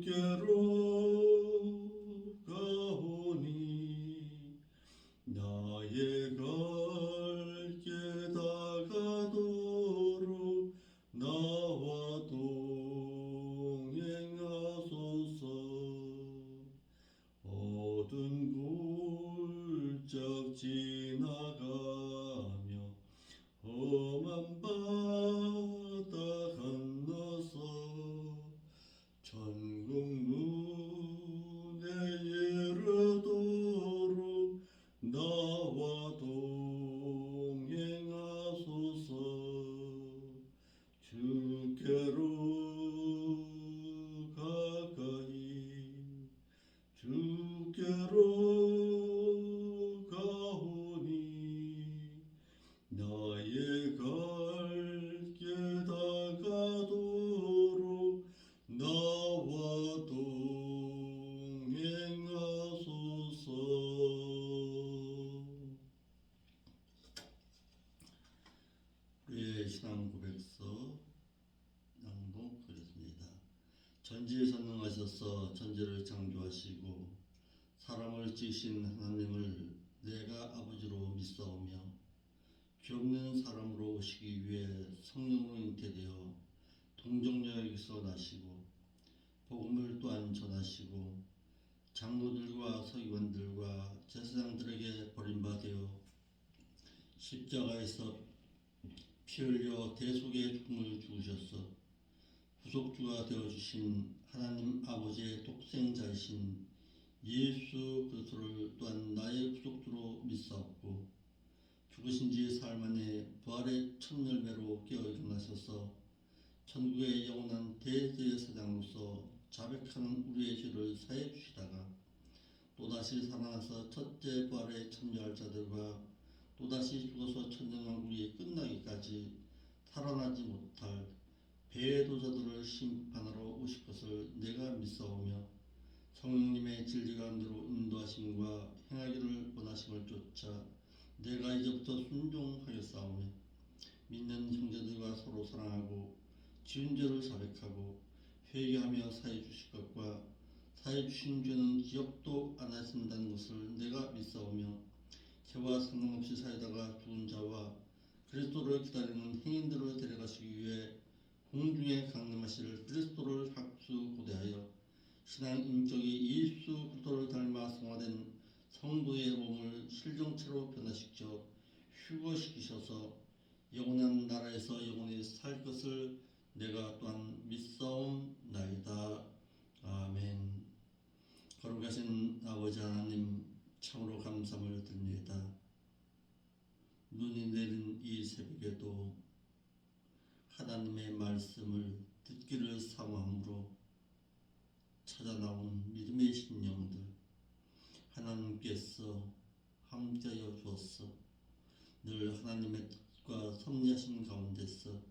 주께로 가오니 나의 갈 길 다가도록 나와 동행하소서. 어두운 골짝 지나가며 험한 바다 건너서 천국 문에 이르도록 나와 동행하소서. 주께로 가까이 주께로 가오니 나의 갈 길 다가도록 나와 동행하소서. 우리의 신앙 고백서 낭독하겠습니다. 전지에 전능하셔서 전지를 창조하시고 사람을 지으신 하나님을 내가 아버지로 믿사오며 죄 없는 사람으로 오시기 위해 성령으로 잉태되어 동정녀에게서 나시고 복음을 또한 전하시고 장로들과 서기관들과 제사장들에게 버림받아 십자가에서 피 흘려 대속의 죽음을 죽으셔서 구속주가 되어주신 하나님 아버지의 독생자이신 예수 그리스도를 또한 나의 구속주로 믿사옵고 죽으신 지 사흘 만에 부활의 첫 열매로 깨어 일어나셔서 천국의 영원한 대제사장으로서 자백하는 우리의 죄를 사해 주시다가 또다시 살아나서 첫째 부활에 참여할 자들과 또다시 죽어서 천년왕국이 끝나기까지 살아나지 못할 배도자들을 심판하러 오실 것을 내가 믿사오며 성령님의 진리 가운데로 인도하심과 행하기를 원하심을 쫓아 내가 이제부터 순종하겠사오며 믿는 형제들과 서로 사랑하고 지은 죄를 자백하고 회개하며 사해 주실 것과 사해 주신 죄는 기억도 안 하신다는 것을 내가 믿사오며 죄와 상관없이 살다가 죽은 자와 그리스도를 기다리는 행인들을 데려가시기 위해 공중에 강림하실 그리스도를 학수 고대하여 신앙 인격이 예수 그리스도를 닮아 성화된 성도의 몸을 실정체로 변화시켜 휴거시키셔서 영원한 나라에서 영원히 살 것을 내가 또한 믿사옵나이다. 아멘. 거룩하신 아버지 하나님, 참으로 감사함을 드립니다. 눈이 내린 이 새벽에도 하나님의 말씀을 듣기를 사모함으로 찾아나온 믿음의 심령들, 하나님께서 함께하여 주었어. 늘 하나님의 뜻과 섭리하신 가운데서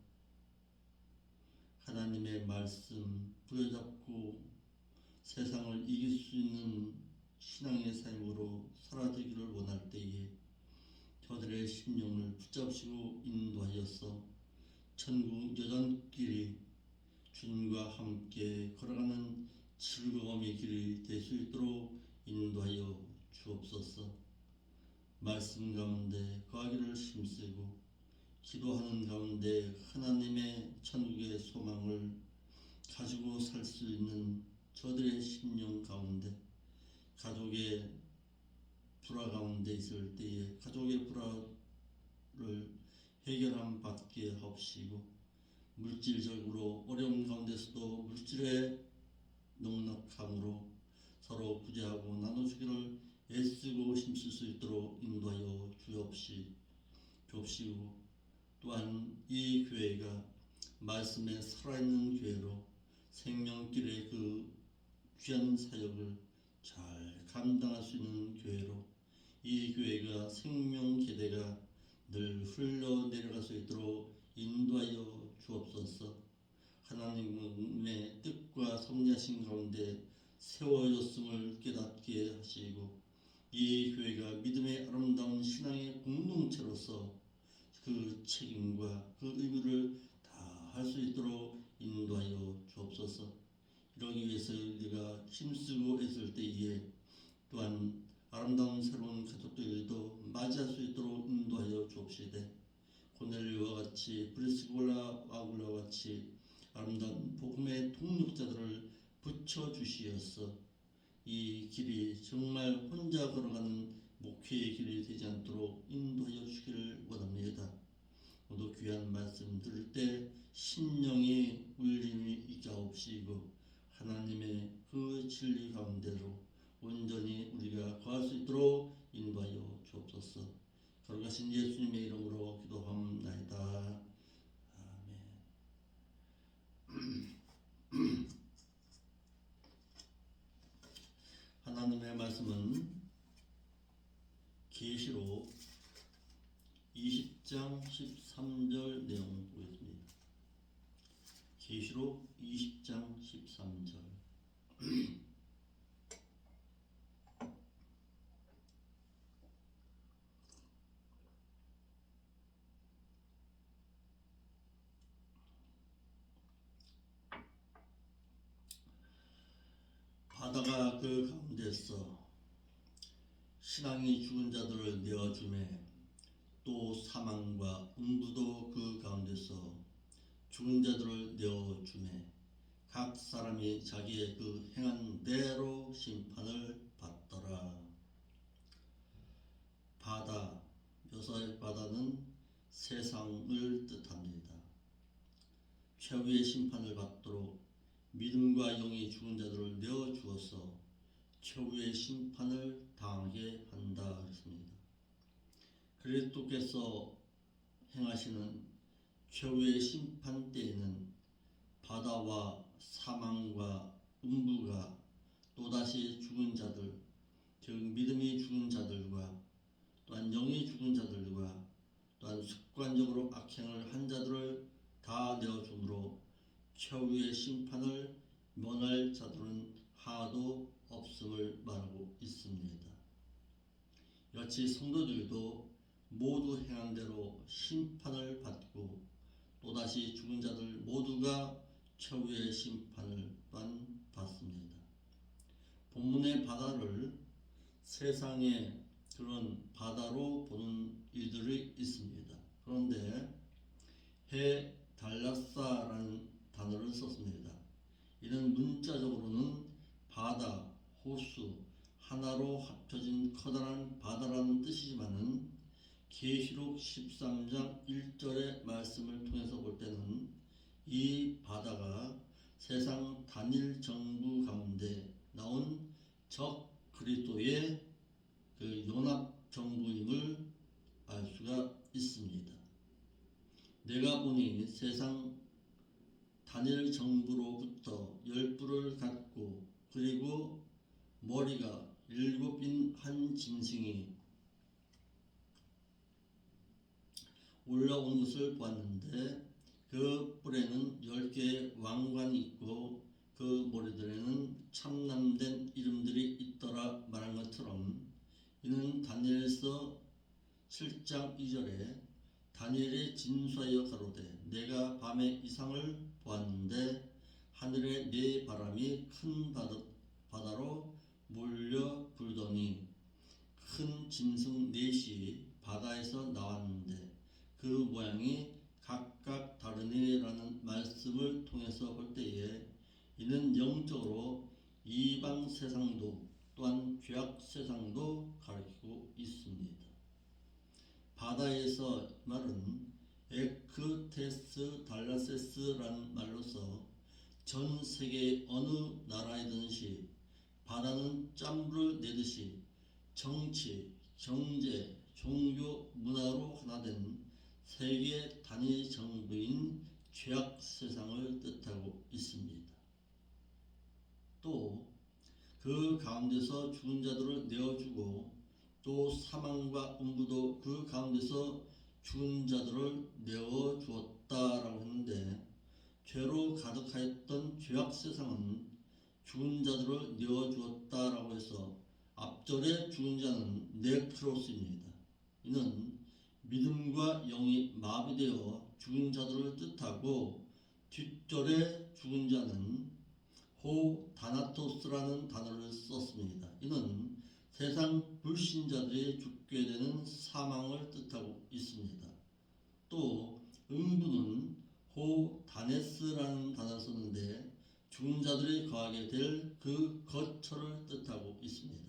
하나님의 말씀 부여잡고 세상을 이길 수 있는 신앙의 삶으로 살아되기를 원할 때에 저들의 심령을 붙잡으시고 인도하여서 천국 여정길이 주님과 함께 걸어가는 즐거움의 길이 될 수 있도록 인도하여 주옵소서. 말씀 가운데 거하기를 힘쓰고 기도하는 가운데 하나님의 천국의 소망을 가지고 살 수 있는 저들의 심령 가운데 가족의 불화 가운데 있을 때에 가족의 불화를 해결함 받게 하옵시고 물질적으로 어려운 가운데서도 물질의 넉넉함으로 서로 구제하고 나눠주기를 애쓰고 힘쓸 수 있도록 인도하여 주옵시고 또한 이 교회가 말씀에 살아있는 교회로 생명길의 그 귀한 사역을 잘 감당할 수 있는 교회로 이 교회가 생명 계대가 늘 흘러내려갈 수 있도록 인도하여 주옵소서. 하나님의 뜻과 섭리하신 가운데 세워졌음을 깨닫게 하시고 이 교회가 믿음의 아름다운 신앙의 공동체로서 그 책임과 그 의무를 다 할 수 있도록 인도하여 주옵소서. 이러기 위해서 우리가 힘쓰고 애쓸 때에 또한 아름다운 새로운 가족들도 맞이할 수 있도록 인도하여 주옵시되 고넬료와 같이 브리스골라 아굴라와 같이 아름다운 복음의 동력자들을 붙여주시어서 이 길이 정말 혼자 걸어가는 목회의 길이 되지 않도록 인도하여 주기를 원합니다. 모두 귀한 말씀 들을 때 심령의 울림이 있게 하옵시고 하나님의 그 진리 가운데로 온전히 우리가 거할 수 있도록 인도하여 주옵소서. 걸어가신 예수님의 이름으로 기도합나이다. 아멘. 하나님의 말씀은 계시록 20장 13절 내용 보겠습니다. 계시록 20장 13절. 바다가 그 가운데서 신앙이 죽은 자들을 내어주매 또 사망과 음부도 그 가운데서 죽은 자들을 내어주매 각 사람이 자기의 그 행한 대로 심판을 받더라. 바다, 묘사의 바다는 세상을 뜻합니다. 최후의 심판을 받도록 믿음과 영이 죽은 자들을 내어주어서 최후의 심판을 당하게 한다 그랬습니다. 그리스도께서 행하시는 최후의 심판 때에는 바다와 사망과 음부가 또다시 죽은 자들, 즉 믿음이 죽은 자들과 또한 영이 죽은 자들과 또한 습관적으로 악행을 한 자들을 다 내어주므로 최후의 심판을 면할 자들은 하나도 없음을 말하고 있습니다. 여치 성도들도 모두 행한 대로 심판을 받고 또다시 죽은 자들 모두가 최후의 심판을 또한 받습니다. 본문의 바다를 세상의 그런 바다로 보는 일들이 있습니다. 그런데 해 달라사라는 단어를 썼습니다. 이는 문자적으로는 바다, 호수, 하나로 합쳐진 커다란 바다라는 뜻이지만은 계시록 13장 1절의 말씀을 통해서 볼 때는 이 바다가 세상 단일 정부 가운데 나온 적 그리스도의 그 연합 정부임을 알 수가 있습니다. 내가 보니 세상 단일 정부로부터 10뿔을 갖고 그리고 머리가 7인 한 짐승이 올라온 것을 보았는데 그 뿔에는 10개의 왕관이 있고 그 머리들에는 참남된 이름들이 있더라 말한 것처럼 이는 다니엘서 7장 2절에 다니엘이 진수하여 가로되 내가 밤에 이상을 보았는데 하늘에 네 바람이 큰 바다로 몰려 불더니 큰 짐승 넷이 바다에서 나왔는데 그 모양이 각각 다르니라는 말씀을 통해서 볼 때에 이는 영적으로 이방 세상도 또한 죄악 세상도 가리키고 있습니다. 바다에서 말은 에크테스 달라세스라는 말로서 전 세계의 어느 나라이든지 바다는 짠불을 내듯이 정치, 경제, 종교, 문화로 하나 된 세계 단위 정부인 죄악 세상을 뜻하고 있습니다. 또 그 가운데서 죽은 자들을 내어주고 또 사망과 음부도 그 가운데서 죽은 자들을 내어주었다라고 했는데 죄로 가득하였던 죄악 세상은 죽은 자들을 내어주었다라고 해서 앞절에 죽은 자는 네크로스입니다. 이는 믿음과 영이 마비되어 죽은 자들을 뜻하고 뒷절에 죽은 자는 다네스라는 단어를 썼습니다. 이는 세상 불신자들이 죽게 되는 사망을 뜻하고 있습니다. 또 음부는 다네스라는 단어를 썼는데 죽은 자들이 거하게 될 그 거처를 뜻하고 있습니다.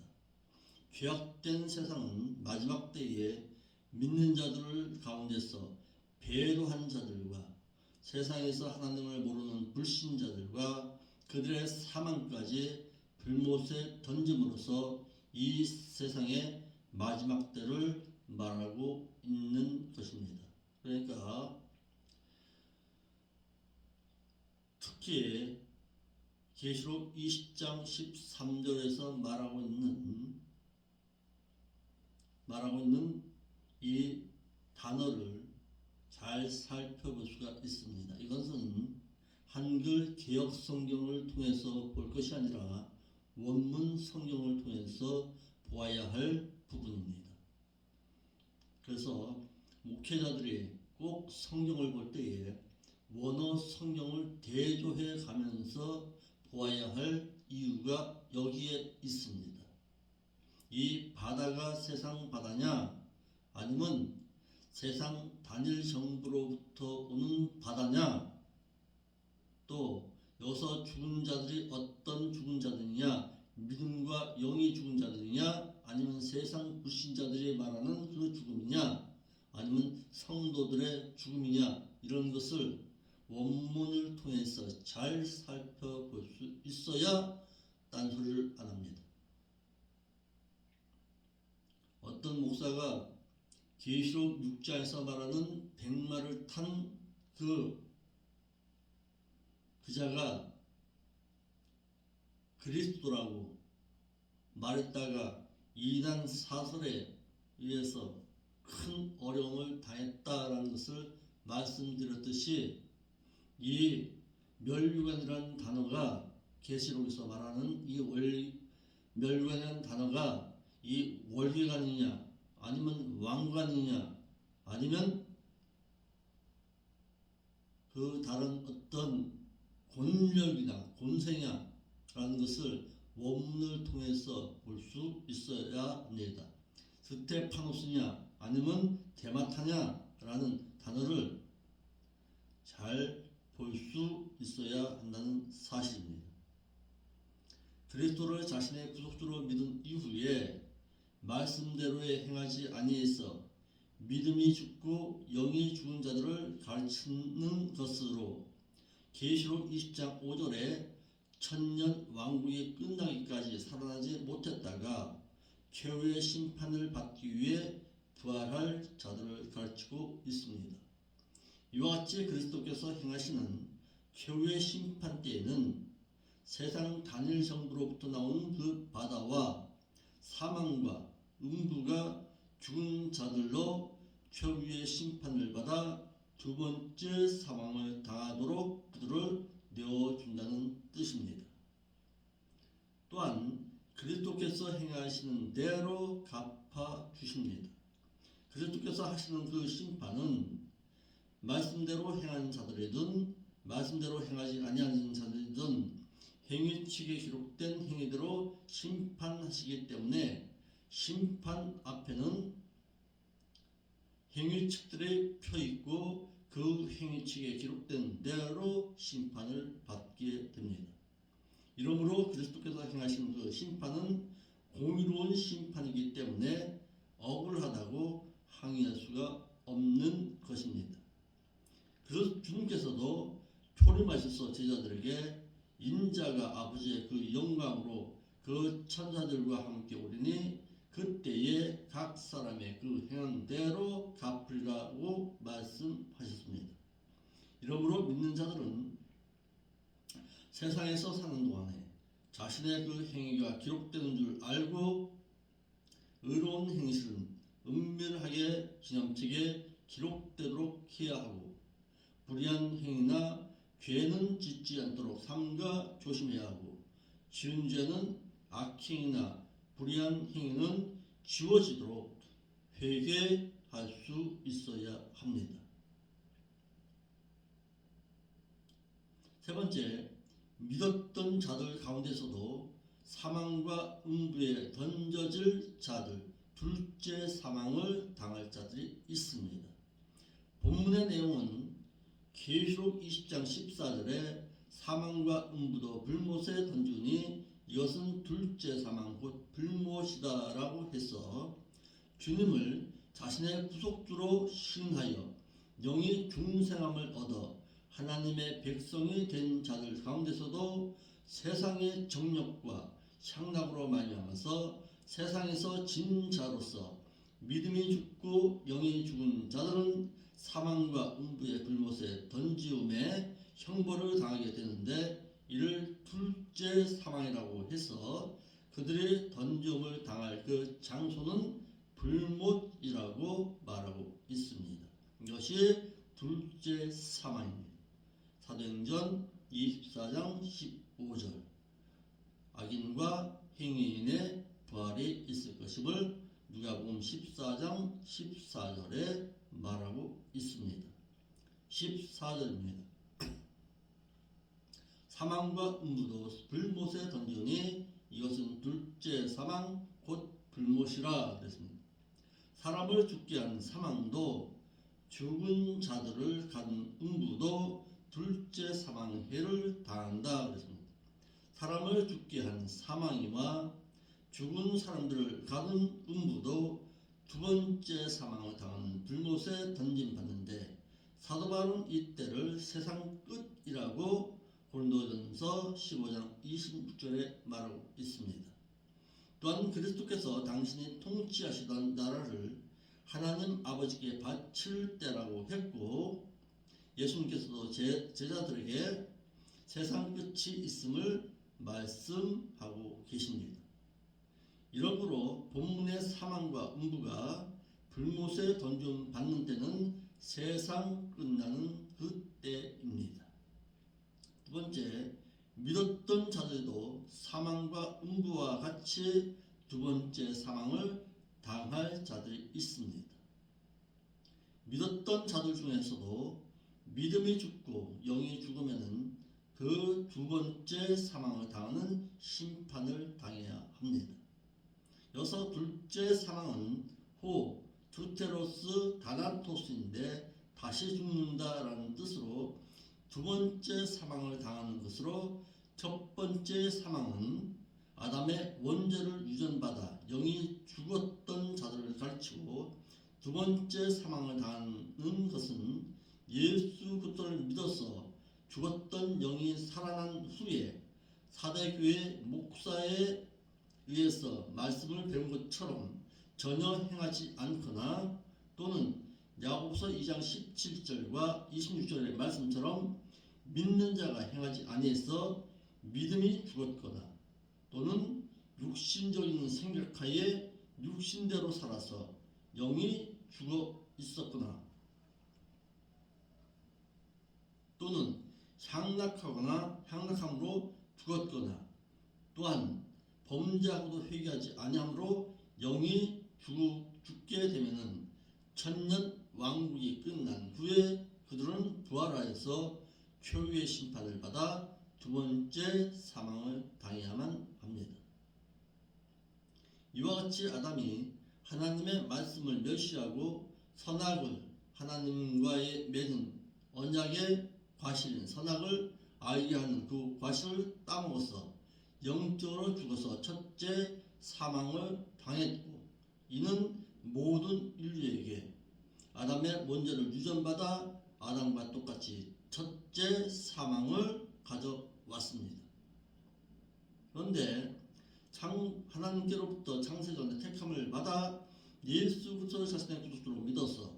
죄악된 세상은 마지막 때에 믿는 자들 가운데서 배도한 자들과 세상에서 하나님을 모르는 불신자들과 그들의 사망까지 불못에 던짐으로써 이 세상의 마지막 때를 말하고 있는 것입니다. 그러니까 특히 계시록 20장 13절에서 말하고 있는 이 단어를 잘 살펴볼 수가 있습니다. 이것은 한글 개역 성경을 통해서 볼 것이 아니라 원문 성경을 통해서 보아야 할 부분입니다. 그래서 목회자들이 꼭 성경을 볼 때에 원어 성경을 대조해 가면서 보아야 할 이유가 여기에 있습니다. 이 바다가 세상 바다냐 아니면 세상 단일 정부로부터 오는 바다냐, 또 여기서 죽은 자들이 어떤 죽은 자들이냐, 믿음과 영이 죽은 자들이냐, 아니면 세상 불신자들이 말하는 그 죽음이냐, 아니면 성도들의 죽음이냐, 이런 것을 원문을 통해서 잘 살펴볼 수 있어야 딴소리를 안 합니다. 어떤 목사가 계시록 6장에서 말하는 백마를 탄 그자가 그리스도라고 말했다가 이단 사설에 의해서 큰 어려움을 당했다라는 것을 말씀드렸듯이 이 멸류관이라는 단어가 계시록에서 말하는 이 멸류관이라는 단어가 이 월계관이냐 아니면 왕관이냐 아니면 그 다른 어떤 권력이나 권세냐라는 것을 원문을 통해서 볼 수 있어야 합니다. 스테파노스냐 아니면 데마타냐라는 단어를 잘 볼 수 있어야 한다는 사실입니다. 그리스도를 자신의 구속주로 믿은 이후에 말씀대로에 행하지 아니해서 믿음이 죽고 영이 죽은 자들을 가르치는 것으로 계시록 20장 5절에 천년 왕국이 끝나기까지 살아나지 못했다가 최후의 심판을 받기 위해 부활할 자들을 가르치고 있습니다. 이와 같이 그리스도께서 행하시는 최후의 심판 때에는 세상 단일 정부로부터 나온 그 바다와 사망과 음부가 죽은 자들로 최후의 심판을 받아 두 번째 사망을 당하도록 그들을 내어준다는 뜻입니다. 또한 그리스도께서 행하시는 대로 갚아주십니다. 그리스도께서 하시는 그 심판은 말씀대로 행한 자들이든 말씀대로 행하지 아니하는 자들이든 행위칙에 기록된 행위대로 심판하시기 때문에 심판 앞에는 행위칙들이 펴있고 그 행위칙에 기록된 대로 심판을 받게 됩니다. 이러므로 그리스도께서 행하신 그 심판은 공의로운 심판이기 때문에 억울하다고 항의할 수가 없는 것입니다. 그래서 주님께서도 초림하셔서 제자들에게 인자가 아버지의 그 영광으로 그 천사들과 함께 오리니 그때에 각 사람의 그 행한 대로 갚으리라고 말씀하셨습니다. 이러므로 믿는 자들은 세상에서 사는 동안에 자신의 그 행위가 기록되는 줄 알고 의로운 행실은 은밀하게 기념책에 기록되도록 해야 하고 불의한 행위나 죄는 짓지 않도록 삼가 조심해야 하고 지은 죄는 악행이나 불의한 행위는 지워지도록 회개할 수 있어야 합니다. 세 번째, 믿었던 자들 가운데서도 사망과 음부에 던져질 자들, 둘째 사망을 당할 자들이 있습니다. 본문의 내용은 계시록 20장 14절에 사망과 음부도 불못에 던지니 이것은 둘째 사망 곧 불못이다라고 해서 주님을 자신의 구속주로 시인하여 영이 중생함을 얻어 하나님의 백성이 된 자들 가운데서도 세상의 정력과 향락으로 말미암아서 세상에서 진 자로서 믿음이 죽고 영이 죽은 자들은 사망과 음부의 불못에 던지움에 형벌을 당하게 되는데 이를 둘째 사망이라고 해서 그들이 던지움을 당할 그 장소는 불못이라고 말하고 있습니다. 이것이 둘째 사망입니다. 사도행전 24장 15절 악인과 행위인의 부활이 있을 것임을 누가복음 14장 14절에 말하고 있습니다. 14절입니다. 사망과 음부도 불못에 던지니 이것은 둘째 사망 곧 불못이라 그랬습니다. 사람을 죽게 한 사망도 죽은 자들을 가둔 음부도 둘째 사망 해를 당한다 그랬습니다. 사람을 죽게 한 사망이와 죽은 사람들을 가둔 음부도 두 번째 사망을 당하는 불못에 던짐받는데 사도 바울은 이때를 세상 끝이라고 고린도전서 15장 26절에 말하고 있습니다. 또한 그리스도께서 당신이 통치하시던 나라를 하나님 아버지께 바칠 때라고 했고 예수님께서도 제자들에게 세상 끝이 있음을 말씀하고 계십니다. 이러므로 본문의 사망과 음부가 불못에 던짐 받는 때는 세상 끝나는 그때입니다. 두 번째, 믿었던 자들도 사망과 음부와 같이 두 번째 사망을 당할 자들이 있습니다. 믿었던 자들 중에서도 믿음이 죽고 영이 죽으면은 그 두 번째 사망을 당하는 심판을 당해야 합니다. 여기서 둘째 사망은 두테로스 다나토스인데 다시 죽는다라는 뜻으로 두 번째 사망을 당하는 것으로 첫 번째 사망은 아담의 원죄를 유전받아 영이 죽었던 자들을 가르치고 두 번째 사망을 당하는 것은 예수 그리스도를 믿어서 죽었던 영이 살아난 후에 사대교회 목사에 의해서 말씀을 배운 것처럼 전혀 행하지 않거나 또는 야고보서 2장 17절과 26절의 말씀처럼 믿는 자가 행하지 아니해서 믿음이 죽었거나 또는 육신적인 생각하에 육신대로 살아서 영이 죽어 있었거나 또는 향락함으로 죽었거나 또한 범죄하고도 회개하지 아니함으로 영이 죽게 되면은 천년 왕국이 끝난 후에 그들은 부활하여서 최후의 심판을 받아 두 번째 사망을 당해야만 합니다. 이와 같이 아담이 하나님의 말씀을 멸시하고 선악을 하나님과의 맺은 언약의 과실인 선악을 알게 하는 그 과실을 따먹어서 영적으로 죽어서 첫째 사망을 당했고 이는 모든 인류에게 아담의 원죄를 유전받아 아담과 똑같이 첫째 사망을 가져왔습니다. 그런데 하나님께로부터 창세전에 택함을 받아 예수 그리스도를 자신의 구주로 믿어서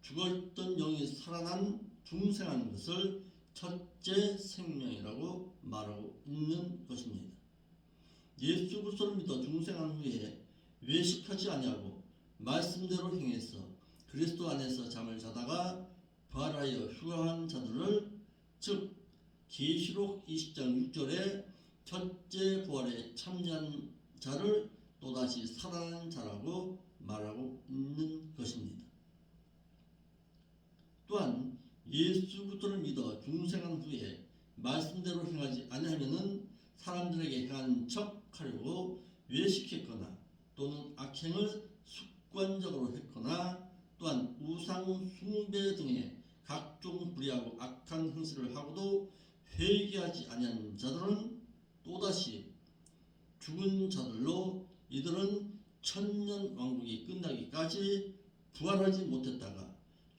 죽어있던 영이 살아난 중생한 것을 첫째 생명이라고 말하고 있는 것입니다. 예수 그리스도를 믿어 중생한 후에 외식하지 아니하고 말씀대로 행해서 그리스도 안에서 잠을 자다가 부활하여 휴가한 자들을 즉 계시록 20장 6절에 첫째 부활에 참여한 자를 또다시 살아난 자라고 말하고 있는 것입니다. 또한 예수 그리스도를 믿어 중생한 후에 말씀대로 행하지 아니하면은 사람들에게 행한 귀한 척 하려고 외식했거나 또는 악행을 습관적으로 했거나 또한 우상 숭배 등의 각종 불의하고 악한 행실을 하고도 회개하지 아니한 자들은 또다시 죽은 자들로 이들은 천년 왕국이 끝나기까지 부활하지 못했다가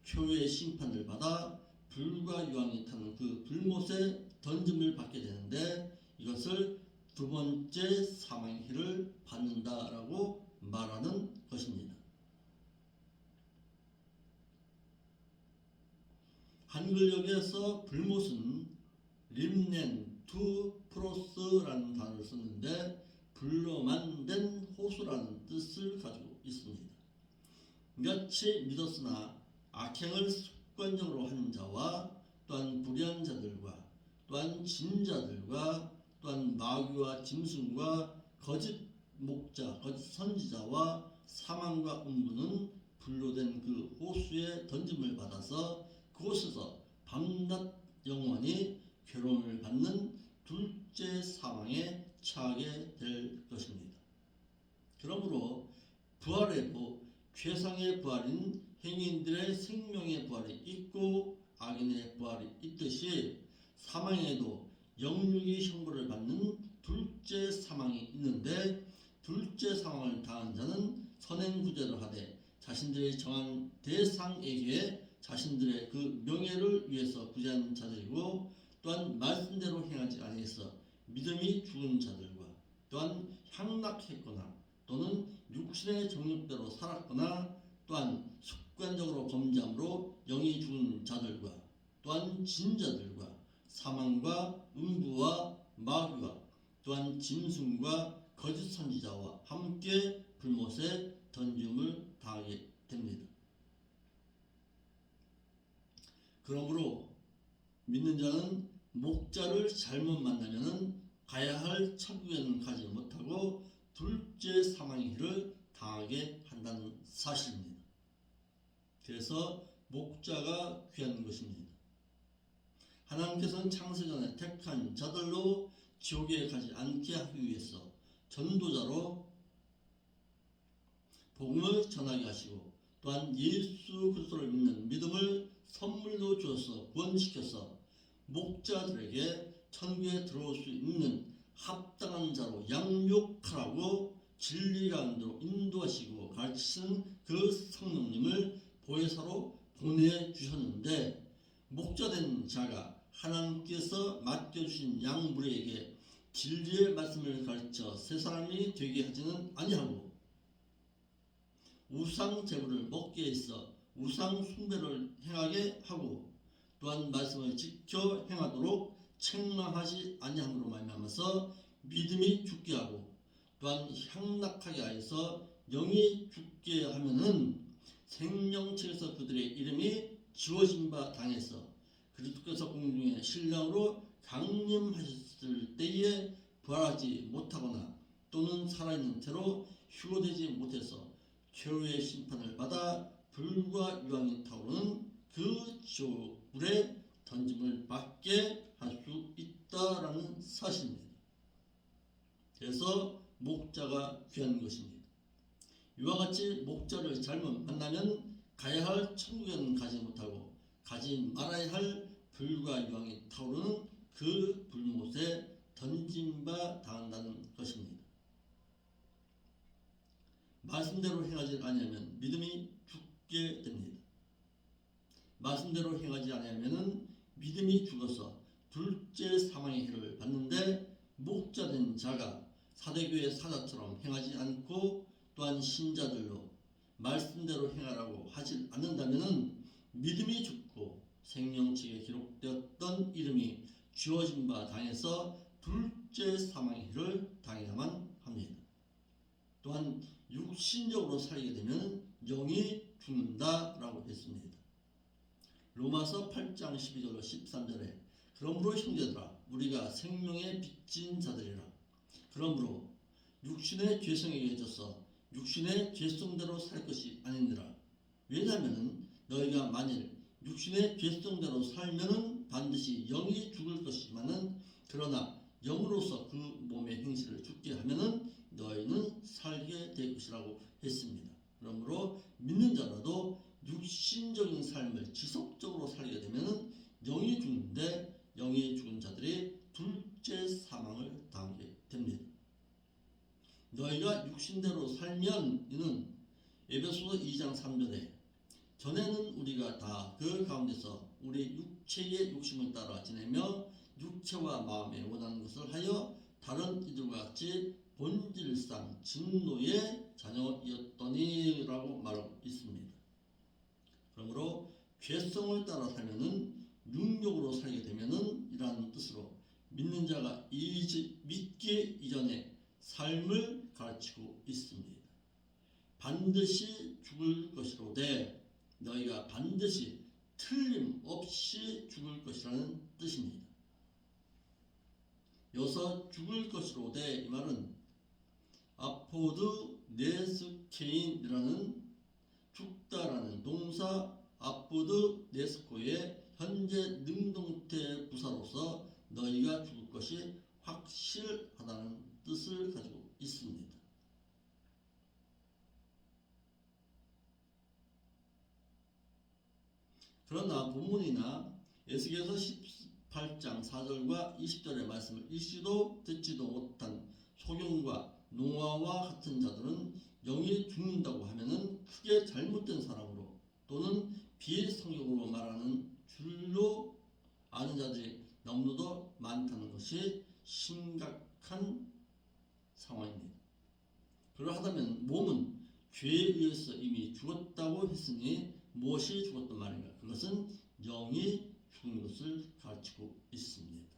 교회의 심판을 받아 불과 유황이 타는 그 불못에 던짐을 받게 되는데 이것을 두 번째 사망의 해를 받는다라고 말하는 것입니다. 한글역에서 불못은 림넨투 프로스라는 단어를 썼는데 불로만 된 호수라는 뜻을 가지고 있습니다. 몇이 믿었으나 악행을 습관적으로 하는 자와 또한 불의한 자들과 또한 진자들과 또한 마귀와 짐승과 거짓 목자, 거짓 선지자와 사망과 음부는 불로 된 그 호수에 던짐을 받아서 그곳에서 밤낮 영원히 괴로움을 받는 둘째 사망에 처하게 될 것입니다. 그러므로 부활에도 최상의 부활인 행인들의 생명의 부활이 있고 악인의 부활이 있듯이 사망에도 영육이 형벌을 받는 둘째 사망이 있는데 둘째 사망을 당한 자는 선행구제를 하되 자신들이 정한 대상에게 자신들의 그 명예를 위해서 구제한 자들이고 또한 말씀대로 행하지 아니해서 믿음이 죽은 자들과 또한 향락했거나 또는 육신의 정욕대로 살았거나 또한 습관적으로 범죄함으로 영이 죽은 자들과 또한 진자들과 사망과 음부와 마귀와 또한 짐승과 거짓 선지자와 함께 불못에 던짐을 당하게 됩니다. 그러므로 믿는 자는 목자를 잘못 만나면 가야 할 천국에는 가지 못하고 둘째 사망의 해를 당하게 한다는 사실입니다. 그래서 목자가 귀한 것입니다. 하나님께서는 창세전에 택한 자들로 지옥에 가지 않게 하기 위해서 전도자로 복음을 전하게 하시고 또한 예수 그리스도를 믿는 믿음을 선물로 주어서 구원시켜서 목자들에게 천국에 들어올 수 있는 합당한 자로 양육하라고 진리 가운데로 인도하시고 가르치신 그 성령님을 보혜사로 보내주셨는데 목자된 자가 하나님께서 맡겨주신 양무리에게 진리의 말씀을 가르쳐 새 사람이 되게 하지는 아니하고 우상 제물을 먹게 해서 우상 숭배를 행하게 하고 또한 말씀을 지켜 행하도록 책망하지 아니함으로 말미암아서 믿음이 죽게 하고 또한 향락하게 하여서 영이 죽게 하면은 생명책에서 그들의 이름이 지워진 바 당해서 그리스도께서 공중에 신랑으로 강림하셨을 때에 부활하지 못하거나 또는 살아있는 채로 휴거되지 못해서 최후의 심판을 받아 불과 유황이 타오르는 그 지옥불에 던짐을 받게 할 수 있다라는 사실입니다. 그래서 목자가 귀한 것입니다. 이와 같이 목자를 잘못 만나면 가야 할 천국에는 가지 못하고 가지 말아야 할 불과 유황이 타오르는 그 불못에 던짐바 당한다는 것입니다. 말씀대로 행하지 아니하면 믿음이 죽게 됩니다. 말씀대로 행하지 아니하면 믿음이 죽어서 둘째 사망의 해를 받는데 목자된 자가 사대교회 사자처럼 행하지 않고 또한 신자들로 말씀대로 행하라고 하지 않는다면 믿음이 죽고 생명책에 기록되었던 이름이 지워진 바 당해서 둘째 사망의 해를 당해야만 합니다. 또한 육신적으로 살게 되면 영이 죽는다라고 했습니다. 로마서 8장 12절로 13절에 그러므로 형제들아 우리가 생명의 빚진 자들이라 그러므로 육신의 죄성에 의해져서 육신의 죄성대로 살 것이 아니니라. 왜냐하면 너희가 만일 육신의 죄성대로 살면은 반드시 영이 죽을 것이지만은 그러나 영으로서 그 몸의 행실을 죽게 하면은 너희는 살게 될 것이라고 했습니다. 그러므로 믿는 자라도 육신적인 삶을 지속적으로 살게 되면은 영이 죽는데 영이 죽은 자들이 둘째 사망을 당하게 됩니다. 너희가 육신대로 살면 이는 에베소서 2장 3절에 전에는 우리가 다 그 가운데서 우리 육체의 욕심을 따라 지내며 육체와 마음에 원하는 것을 하여 다른 이들과 같이 본질상 진노의 자녀였더니라고 말하고 있습니다. 그러므로 죄성을 따라 살면은 육력으로 살게 되면은 이라는 뜻으로 믿는 자가 믿기 이전에 삶을 가르치고 있습니다. 반드시 죽을 것이로되 너희가 반드시 틀림없이 죽을 것이라는 뜻입니다. 여기서 죽을 것이로되 이 말은 아포드 네스케인이라는 죽다라는 동사 아포드 네스코의 현재 능동태 부사로서 너희가 죽을 것이 확실하다는 뜻을 가지고 있습니다. 그러나 본문이나 에스겔서 18장 4절과 20절의 말씀을 읽지도 듣지도 못한 소경과 농아와 같은 자들은 영이 죽는다고 하면은 크게 잘못된 사람으로 또는 비성경으로 말하는 줄로 아는 자들이 너무도 많다는 것이 심각한 상황입니다. 그러하다면 몸은 죄에 의해서 이미 죽었다고 했으니 무엇이 죽었단 말인가? 그것은 영이 죽는 것을 가르치고 있습니다.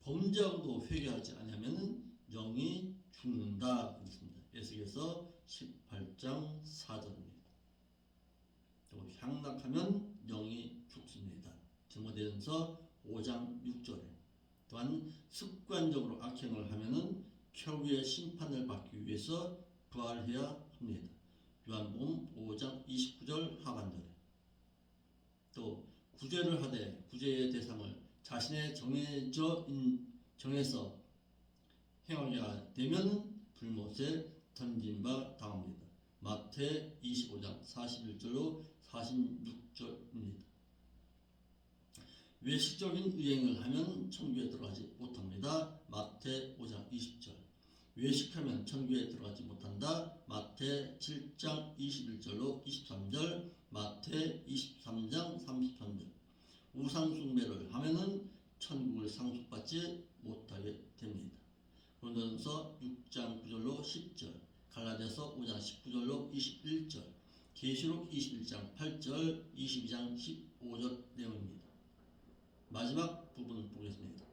범죄하고도 회개하지 않으면 영이 죽는다 그렇습니다. 에스겔서 18장 4절입니다. 또 향락하면 영이 죽습니다. 디모데전서 5장 6절에 또한 습관적으로 악행을 하면은 최후의 심판을 받기 위해서 부활해야 합니다. 요한복음 5장 29절 하반절에 또 구제를 하되 구제의 대상을 자신의 정해서 행하게 되면 불못에 던진 바 당합니다. 마태 25장 41절로 46절입니다. 외식적인 의행을 하면 천국에 들어가지 못합니다. 마태 5장 20절. 외식하면 천국에 들어가지 못한다. 마태 7장 21절로 23절, 마태 23장 33절. 우상숭배를 하면은 천국을 상속받지 못하게 됩니다. 고린도전서 6장 9절로 10절, 갈라디아서 5장 19절로 21절, 계시록 21장 8절, 22장 15절 내용입니다. 마지막 부분 보겠습니다.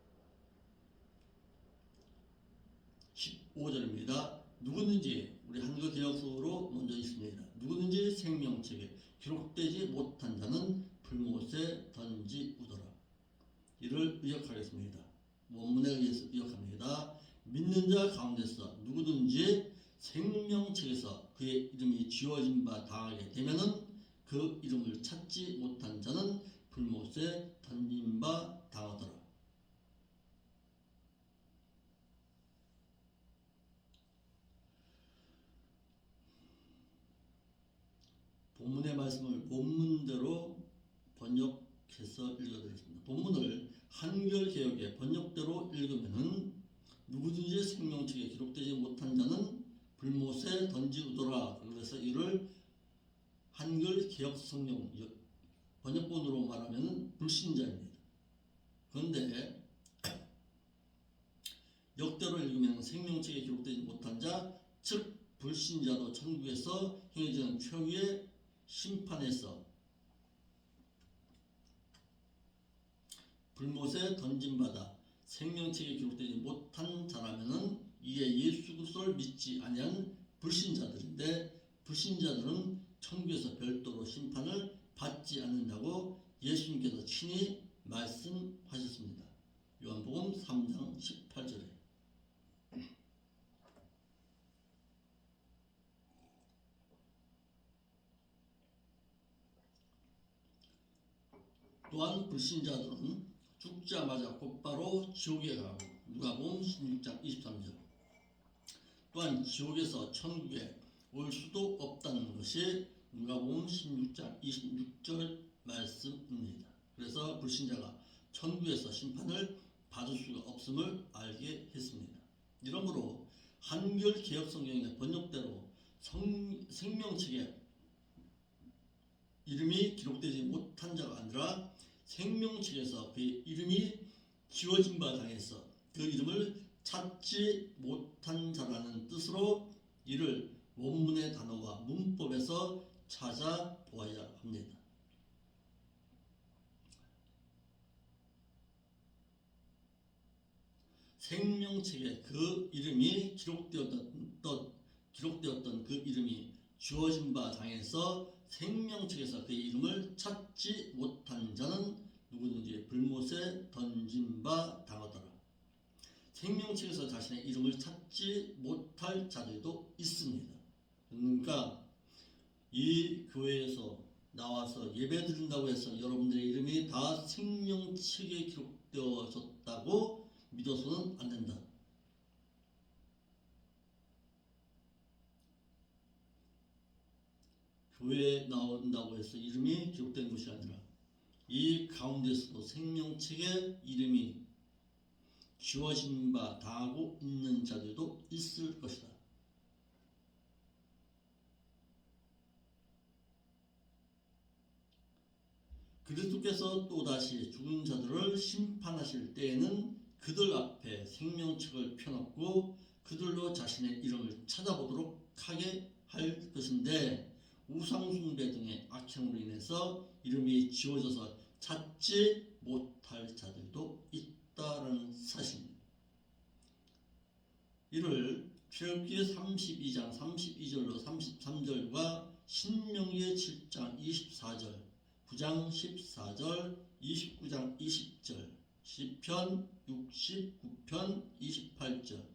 15절입니다. 누구든지 우리 한글 개혁서로 먼저 있습니다. 누구든지 생명책에 기록되지 못한 자는 불못에 던지우더라. 이를 의역하겠습니다. 원문에 의해서 의역합니다. 믿는 자 가운데서 누구든지 생명책에서 그의 이름이 지워진 바 당하게 되면은 그 이름을 찾지 못한 자는 불못에 던진 바 당하더라. 본문의 말씀을 본문대로 번역해서 읽어드리겠습니다. 본문을 한글개혁의 번역대로 읽으면은 누구든지 생명책에 기록되지 못한 자는 불못에 던지우더라. 그래서 이를 한글 개혁 성경 번역본으로 말하면 불신자입니다. 그런데 역대로 읽으면 생명책에 기록되지 못한 자, 즉 불신자도 천국에서 행해지는 최후의 심판에서 불못에 던진바다 생명책에 기록되지 못한 자라면은 이에 예수 그리스도를 믿지 아니한 불신자들인데 불신자들은 천국에서 별도로 심판을 받지 않는다고 예수님께서 친히 말씀하셨습니다. 요한복음 3장 18절에 또한 불신자들은 죽자마자 곧바로 지옥에 가고 누가복음 16장 23절 또한 지옥에서 천국에 올 수도 없다는 것이 누가복음 16장 26절 말씀입니다. 그래서 불신자가 천국에서 심판을 받을 수가 없음을 알게 했습니다. 이러므로 한글 개혁 성경의 번역대로 생명책에 이름이 기록되지 못한 자가 아니라 생명책에서 그의 이름이 지워진 바 당해서 그 이름을 찾지 못한 자라는 뜻으로 이를 원문의 단어와 문법에서 찾아보아야 합니다. 생명책에 그 이름이 기록되었던 그 이름이 주어진 바 당해서 생명책에서 그의 이름을 찾지 못한 자는 누구든지 불못에 던진 바 당하더라. 생명책에서 자신의 이름을 찾지 못할 자들도 있습니다. 그러니까 이 교회에서 나와서 예배 드린다고 해서 여러분들의 이름이 다 생명책에 기록되어졌다고 믿어서는 안 된다. 교회에 나온다고 해서 이름이 기록된 것이 아니라 이 가운데서도 생명책에 이름이 지워진 바 당하고 있는 자들도 있을 것이다. 그리스도께서 또다시 죽은 자들을 심판하실 때에는 그들 앞에 생명책을 펴놓고 그들로 자신의 이름을 찾아보도록 하게 할 것인데 우상숭배 등의 악행으로 인해서 이름이 지워져서 찾지 못할 자들도 있다는 사실입니다. 이를 출애굽기 32장 32절로 33절과 신명기 7장 24절 9장 14절 29장 20절 시편 69편 28절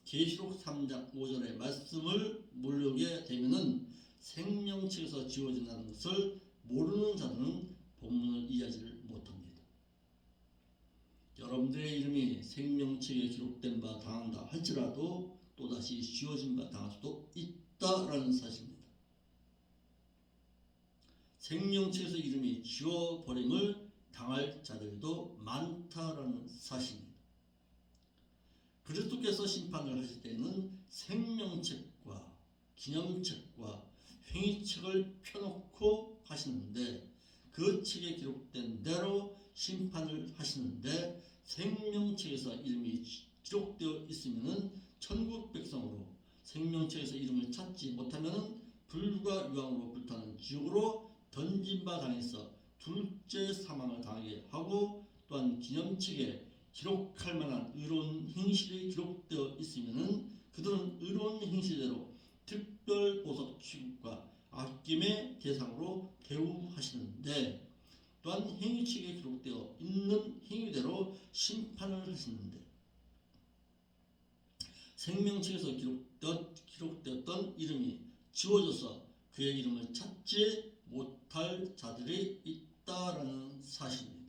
계시록 3장 5절의 말씀을 모르게 되면은 생명책에서 지워진다는 것을 모르는 자들은 본문을 이해하지를 못합니다. 여러분들의 이름이 생명책에 기록된 바 당한다 할지라도 또다시 지워진 바 당할 수도 있다라는 사실입니다. 생명책에서 이름이 지워버림을 당할 자들도 많다라는 사실입니다. 그리스도께서 심판을 하실 때에는 생명책과 기념책과 행위책을 펴놓고 하시는데 그 책에 기록된 대로 심판을 하시는데 생명책에서 이름이 기록되어 있으면 천국 백성으로 생명책에서 이름을 찾지 못하면 불과 유황으로 불타는 지옥으로 던진 바 당해서 둘째 사망을 당하게 하고 또한 기념책에 기록할 만한 의로운 행실이 기록되어 있으면 그들은 의로운 행실대로 특별 보석 취급과 아낌의 대상으로 대우하시는데 또한 행위책에 기록되어 있는 행위대로 심판을 하시는데 생명책에서 기록되었던 이름이 지워져서 그의 이름을 찾지 못할 자들이 있다라는 사실입니다.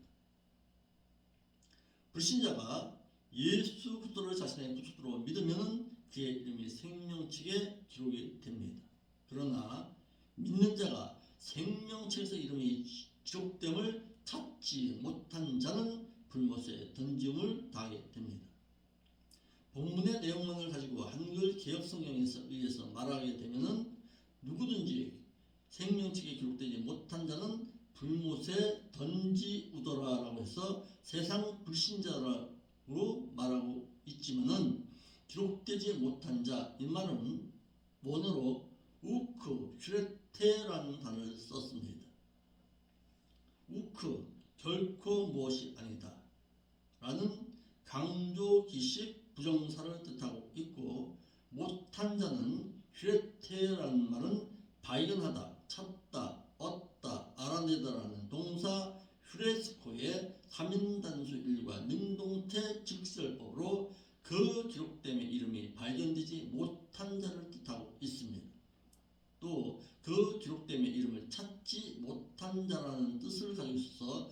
불신자가 예수 그리스도를 자신의 구주로 믿으면 그의 이름이 생명책에 기록이 됩니다. 그러나 믿는 자가 생명책에서 이름이 기록됨을 찾지 못한 자는 불못에 던짐을 당하게 됩니다. 본문의 내용만을 가지고 한글 개혁 성경에서 의해서 말하게 되면은 누구든지 생명책에 기록되지 못한 자는 불못에 던지우더라라고 해서 세상 불신자라고 말하고 있지만은 기록되지 못한 자 이 말은 원어로 우크 슈레테라는 단어를 썼습니다. 우크 결코 무엇이 아니다 라는 강조기식 부정사를 뜻하고 있고 못한 자는 슈레테라는 말은 발견하다, 찾다, 얻다, 알아내다라는 동사 휴레스코의 3인단수 일과 능동태 직설법으로 그 기록됨의 이름이 발견되지 못한 자를 뜻하고 있습니다. 또 그 기록됨의 이름을 찾지 못한 자라는 뜻을 가지고 있어서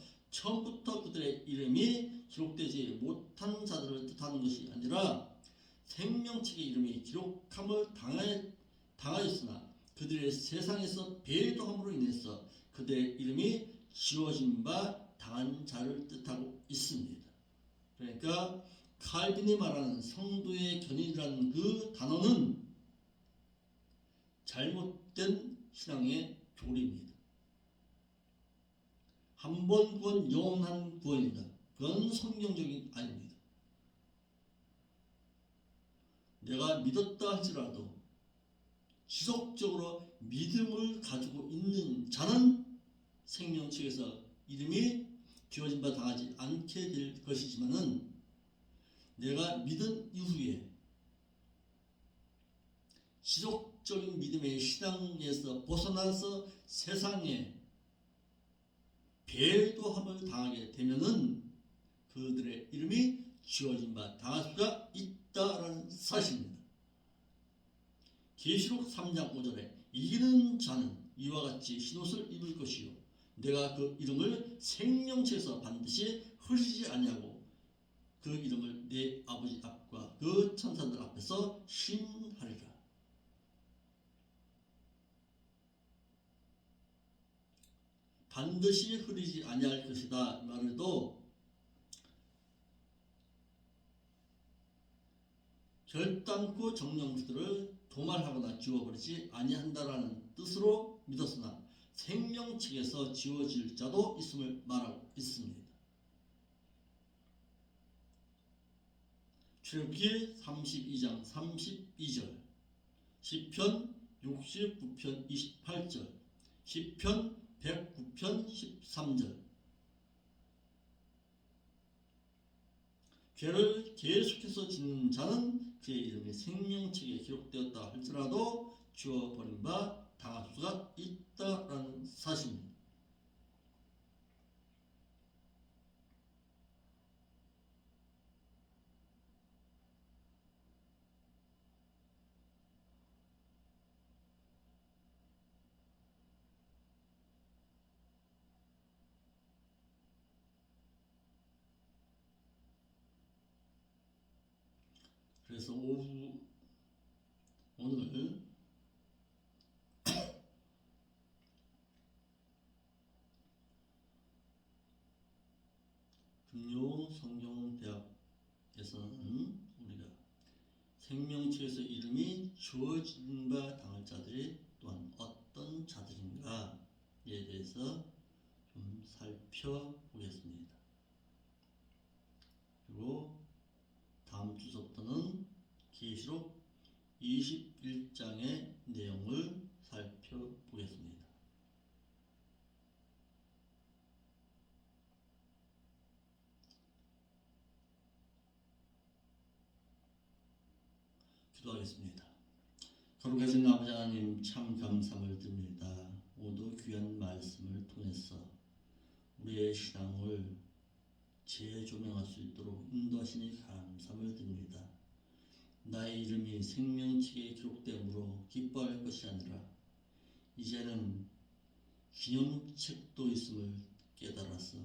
그들의 이름이 지워진 바 당한 자를 뜻하고 있습니다. 그러니까 칼빈이 말하는 성도의 견인이라는 그 단어는 잘못된 신앙의 교리입니다. 한 번 구원 영원한 구원입니다. 그건 성경적인 아닙니다. 내가 믿었다 할지라도 지속적으로 믿음을 가지고 있는 자는 생명책에서 이름이 지워진 바 당하지 않게 될 것이지만은 내가 믿은 이후에 지속적인 믿음의 신앙에서 벗어나서 세상에 배도함을 당하게 되면은 그들의 이름이 지워진 바 당할 수가 있다라는 사실입니다. 계시록 3장 5절에 이기는 자는 이와 같이 흰옷을 입을 것이요 내가 그 이름을 생명책에서 반드시 흐리지 아니하고 그 이름을 내 아버지 앞과 그 천사들 앞에서 쉼하리라. 반드시 흐리지 아니할 것이다 말해도 결단코 정령들을 도말하거나 지워버리지 아니한다라는 뜻으로 믿었으나 생명책에서 지워질 자도 있음을 말하고 있습니다. 출애굽기 32장 32절, 시편 69편 28절, 시편 109편 13절. 죄를 계속해서 짓는 자는 그의 이름이 생명책에 기록되었다 할지라도 지워버린 바 당할 수가 있다라는 사실입니다. 그래서 오늘 금요 성경대학에서는 우리가 생명책에서 이름이 지워진 바 당할 자들이 또한 어떤 자들인가에 대해서 좀 살펴보겠습니다. 그리고 다음 주부터는 계시록 21장의 내용을 살펴보겠습니다. 기도하겠습니다. 거룩하신 아버지 하나님 참 감사를 드립니다. 모두 귀한 말씀을 통해서 우리의 신앙을 재조명할 수 있도록 인도하시니 감사를 드립니다. 나의 이름이 생명책에 기록되므로 기뻐할 것이 아니라 이제는 기념책도 있음을 깨달아서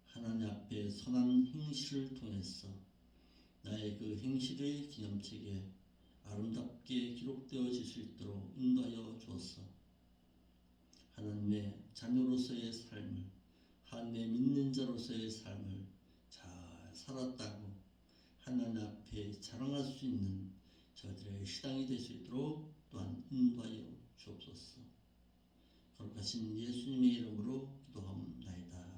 하나님 앞에 선한 행실을 통해서 나의 그 행실의 기념책에 아름답게 기록되어질 수 있도록 인도하여 주옵소서. 하나님의 자녀로서의 삶을, 하나님의 믿는 자로서의 삶을 잘 살았다고 하나님 앞에 자랑할 수 있는 저들의 시당이 될 수 있도록 또한 인도하여 주옵소서. 거룩하신 예수님의 이름으로 기도하옵나이다.